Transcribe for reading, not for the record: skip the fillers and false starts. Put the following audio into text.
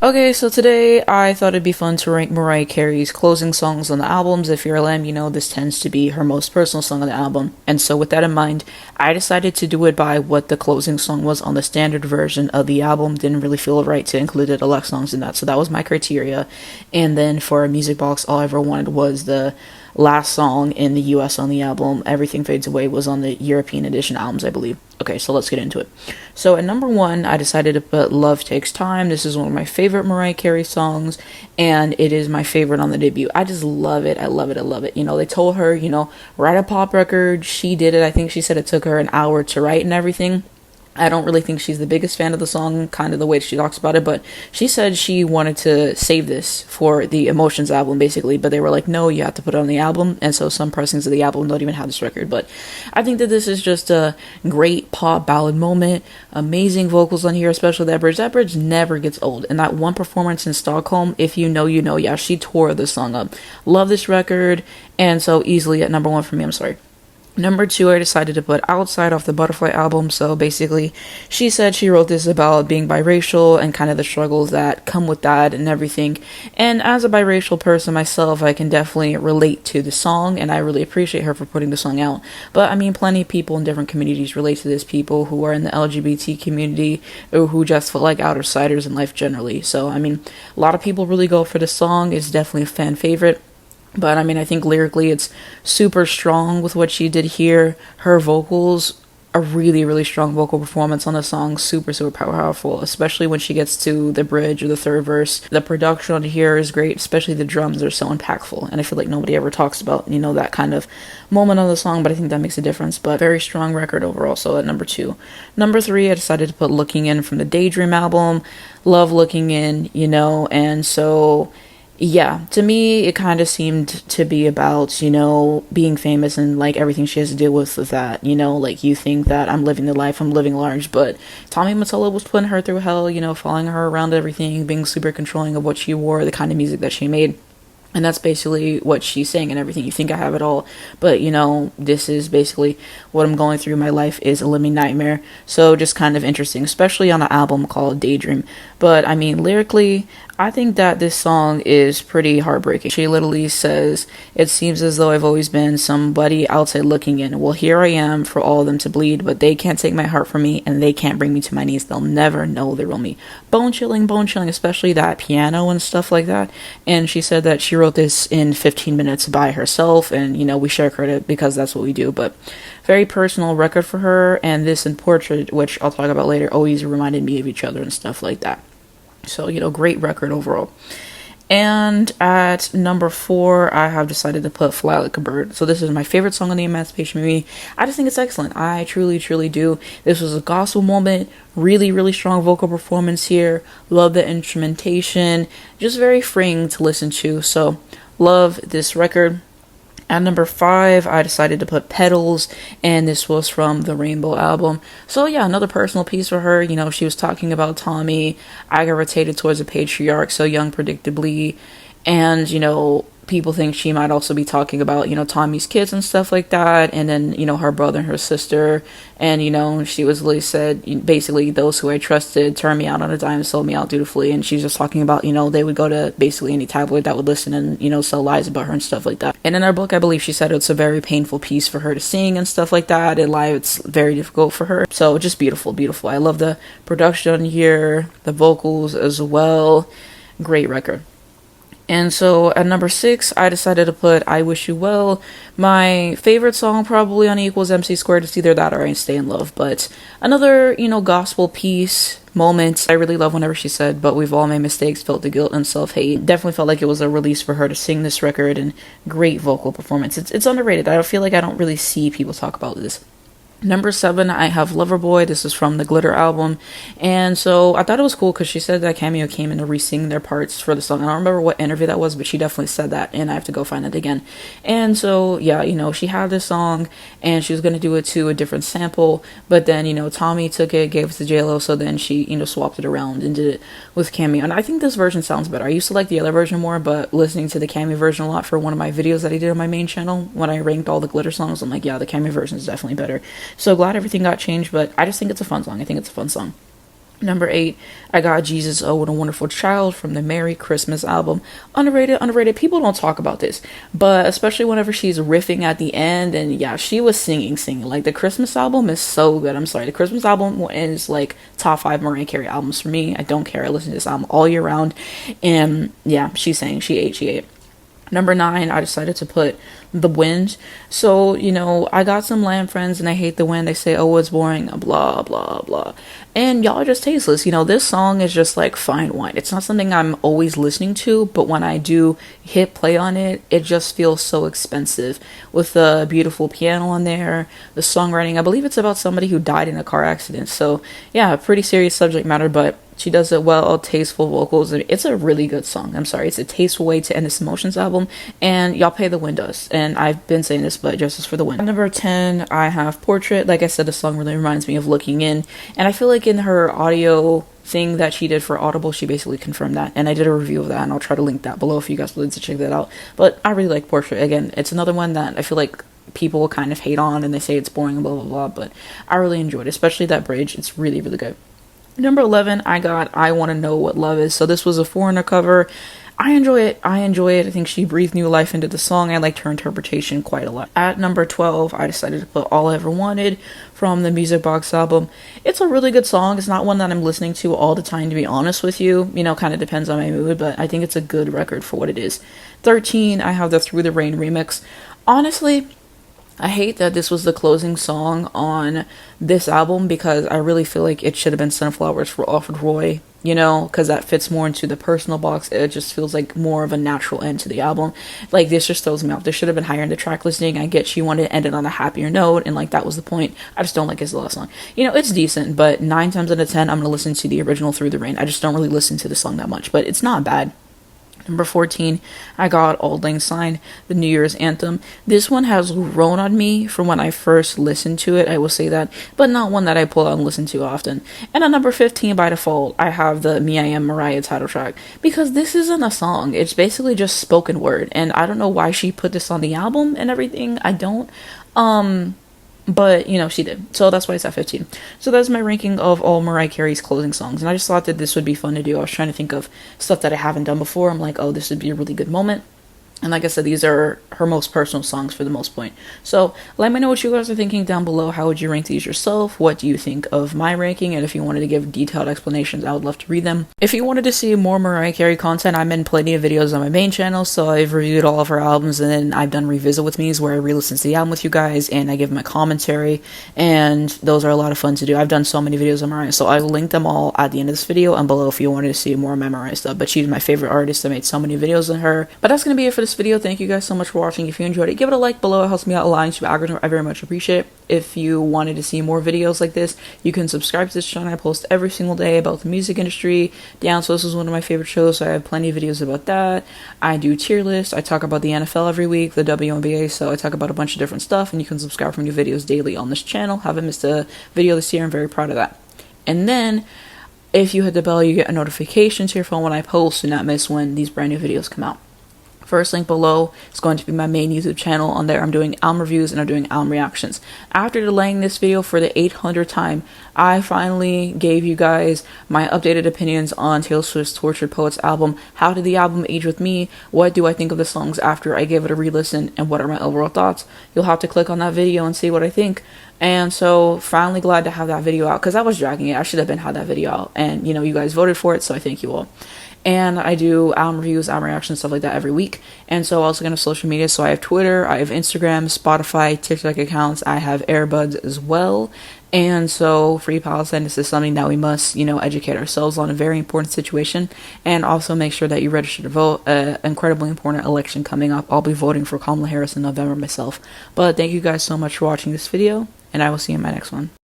Okay, so today I thought it'd be fun to rank Mariah Carey's closing songs on the albums. If you're a lamb, you know this tends to be her most personal song on the album. And so, with that in mind, I decided to do it by what the closing song was on the standard version of the album. Didn't really feel right to include the deluxe songs in that, so that was my criteria. And then for a music box, all I ever wanted was the last song in the US on the album. Everything Fades Away was on the European edition albums, I believe. Okay, so let's get into it. So at number one, I decided to put Love Takes Time. This is one of my favorite Mariah Carey songs, and it is my favorite on the debut. I just love it. I love it. I love it. You know, they told her, write a pop record. She did it. I think she said it took her an hour to write and everything. I don't really think she's the biggest fan of the song, kind of the way she talks about it, but she said she wanted to save this for the Emotions album, basically, but they were like, no, you have to put it on the album, and so some pressings of the album don't even have this record, but I think that this is just a great pop ballad moment, amazing vocals on here, especially that bridge. That bridge never gets old, and that one performance in Stockholm, if you know, you know, yeah, she tore this song up. Love this record, and so easily at number one for me, I'm sorry. Number two, I decided to put Outside off the Butterfly album. So basically, she said she wrote this about being biracial and kind of the struggles that come with that and everything. And as a biracial person myself, I can definitely relate to the song, and I really appreciate her for putting the song out. But I mean, plenty of people in different communities relate to this, people who are in the LGBT community or who just feel like outsiders in life generally. So, I mean, a lot of people really go for the song. It's definitely a fan favorite. But I mean, I think lyrically it's super strong with what she did here. Her vocals, a really, really strong vocal performance on the song. Super, super powerful, especially when she gets to the bridge or the third verse. The production on here is great, especially the drums are so impactful. And I feel like nobody ever talks about, that kind of moment on the song, but I think that makes a difference. But very strong record overall, so at number two. Number three, I decided to put Looking In from the Daydream album. Love Looking In, and so... yeah, to me, it kind of seemed to be about, being famous and, like, everything she has to deal with that, like, you think that I'm living the life, I'm living large, but Tommy Mottola was putting her through hell, following her around everything, being super controlling of what she wore, the kind of music that she made. And that's basically what she's saying and everything. You think I have it all, but, this is basically what I'm going through. My life is a living nightmare. So just kind of interesting, especially on an album called Daydream. But, I mean, lyrically, I think that this song is pretty heartbreaking. She literally says, it seems as though I've always been somebody outside looking in. Well, here I am for all of them to bleed, but they can't take my heart from me, and they can't bring me to my knees. They'll never know the real me. Bone chilling, especially that piano and stuff like that. And she said that she wrote this in 15 minutes by herself, and, we share credit because that's what we do, but very personal record for her, and this in Portrait, which I'll talk about later, always reminded me of each other and stuff like that. So, great record overall. And at number four, I have decided to put Fly Like a Bird. So this is my favorite song on the Emancipation movie. I just think it's excellent. I truly, truly do. This was a gospel moment. Really, really strong vocal performance here. Love the instrumentation. Just very freeing to listen to. So, love this record. At number five, I decided to put Petals, and this was from the Rainbow album. So yeah, another personal piece for her. She was talking about Tommy. I gravitated towards a patriarch, so young predictably. And, people think she might also be talking about, Tommy's kids and stuff like that. And then, her brother and her sister. And, she was really said, basically, those who I trusted turned me out on a dime, sold me out dutifully. And she's just talking about, they would go to basically any tabloid that would listen and, sell lies about her and stuff like that. And in her book, I believe she said it's a very painful piece for her to sing and stuff like that. And live, it's very difficult for her. So just beautiful, beautiful. I love the production here, the vocals as well. Great record. And so at number six, I decided to put I Wish You Well. My favorite song probably on E equals MC squared. It's either that or I Ain't Stay in Love. But another, gospel piece, moment. I really love whenever she said, but we've all made mistakes, felt the guilt and self-hate. Definitely felt like it was a release for her to sing this record, and great vocal performance. It's underrated. I feel like I don't really see people talk about this. Number seven, I have Loverboy. This is from the Glitter album. And so I thought it was cool because she said that Cameo came in to re-sing their parts for the song. I don't remember what interview that was, but she definitely said that, and I have to go find it again. And so, yeah, she had this song, and she was going to do it to a different sample, but then, Tommy took it, gave it to J-Lo, so then she, swapped it around and did it with Cameo. And I think this version sounds better. I used to like the other version more, but listening to the Cameo version a lot for one of my videos that I did on my main channel, when I ranked all the Glitter songs, I'm like, yeah, the Cameo version is definitely better. So glad everything got changed, but I just think it's a fun song. I think it's a fun song. Number 8, I got Jesus, Oh What a Wonderful Child from the Merry Christmas album. Underrated. People don't talk about this, but especially whenever she's riffing at the end, and yeah, she was singing. Like, the Christmas album is so good. I'm sorry. The Christmas album is like top 5 Mariah Carey albums for me. I don't care. I listen to this album all year round. And yeah, she sang. She ate. Number 9, I decided to put The Wind. So, I got some lamb friends and I hate the wind. They say, oh, it's boring, blah, blah, blah. And y'all are just tasteless. This song is just like fine wine. It's not something I'm always listening to, but when I do hit play on it, it just feels so expensive. With the beautiful piano on there, the songwriting, I believe it's about somebody who died in a car accident. So, yeah, pretty serious subject matter, but she does it well, tasteful vocals. It's a really good song. I'm sorry. It's a tasteful way to end this Emotions album. And y'all pay the wind us. And I've been saying this, but justice for the wind. Number 10, I have Portrait. Like I said, the song really reminds me of Looking In. And I feel like in her audio thing that she did for Audible, she basically confirmed that. And I did a review of that, and I'll try to link that below if you guys would like to check that out. But I really like Portrait. Again, it's another one that I feel like people kind of hate on and they say it's boring and blah, blah, blah. But I really enjoyed it, especially that bridge. It's really, really good. Number 11, I got I Want to Know What Love Is. So this was a Foreigner cover. I enjoy it. I think she breathed new life into the song. I liked her interpretation quite a lot. At number 12, I decided to put All I Ever Wanted from the Music Box album. It's a really good song. It's not one that I'm listening to all the time, to be honest with you. Kind of depends on my mood, but I think it's a good record for what it is. 13, I have the Through the Rain remix. Honestly, I hate that this was the closing song on this album because I really feel like it should have been Sunflowers for Alfred Roy, because that fits more into the personal box. It just feels like more of a natural end to the album. Like, this just throws me off. This should have been higher in the track listing. I get she wanted to end it on a happier note, and like that was the point. I just don't like his last song. It's decent, but 9 times out of 10, I'm going to listen to the original Through the Rain. I just don't really listen to the song that much, but it's not bad. Number 14, I got Auld Lang Syne, the New Year's Anthem. This one has grown on me from when I first listened to it, I will say that, but not one that I pull out and listen to often. And at number 15, by default, I have the Me I Am Mariah title track, because this isn't a song, it's basically just spoken word, and I don't know why she put this on the album and everything, I don't. But, she did. So that's why it's at 15. So that's my ranking of all Mariah Carey's closing songs. And I just thought that this would be fun to do. I was trying to think of stuff that I haven't done before. I'm like, oh, this would be a really good moment. And like I said, these are her most personal songs for the most point. So let me know what you guys are thinking down below. How would you rank these yourself? What do you think of my ranking? And if you wanted to give detailed explanations, I would love to read them. If you wanted to see more Mariah Carey content, I'm in plenty of videos on my main channel. So I've reviewed all of her albums, and then I've done Revisit With Me's where I re-listen to the album with you guys and I give my commentary. And those are a lot of fun to do. I've done so many videos on Mariah, so I'll link them all at the end of this video and below if you wanted to see more of my Mariah stuff. But she's my favorite artist. I made so many videos on her. But that's going to be it for this video. Thank you guys so much for watching. If you enjoyed it, give it a like below. It helps me out a lot into the algorithm. I very much appreciate it. If you wanted to see more videos like this, you can subscribe to this channel. I post every single day about the music industry. Down South is one of my favorite shows, so I have plenty of videos about that. I do tier lists. I talk about the NFL every week, the WNBA, so I talk about a bunch of different stuff, and you can subscribe for new videos daily on this channel. Haven't missed a video this year. I'm very proud of that. And then if you hit the bell, you get a notification to your phone when I post, and not miss when these brand new videos come out. First link below is going to be my main YouTube channel. On there, I'm doing album reviews and I'm doing album reactions. After delaying this video for the 800th time, I finally gave you guys my updated opinions on Taylor Swift's Tortured Poets album. How did the album age with me? What do I think of the songs after I gave it a re-listen? And what are my overall thoughts? You'll have to click on that video and see what I think. And so, finally glad to have that video out, because I was dragging it. I should have had that video out. And, you guys voted for it, so I thank you all. And I do album reviews, album reactions, stuff like that every week. And so, also going to social media. So, I have Twitter, I have Instagram, Spotify, TikTok accounts. I have Airbuds as well. And so, Free Palestine, this is something that we must, educate ourselves on, a very important situation. And also make sure that you register to vote. Incredibly important election coming up. I'll be voting for Kamala Harris in November myself. But thank you guys so much for watching this video, and I will see you in my next one.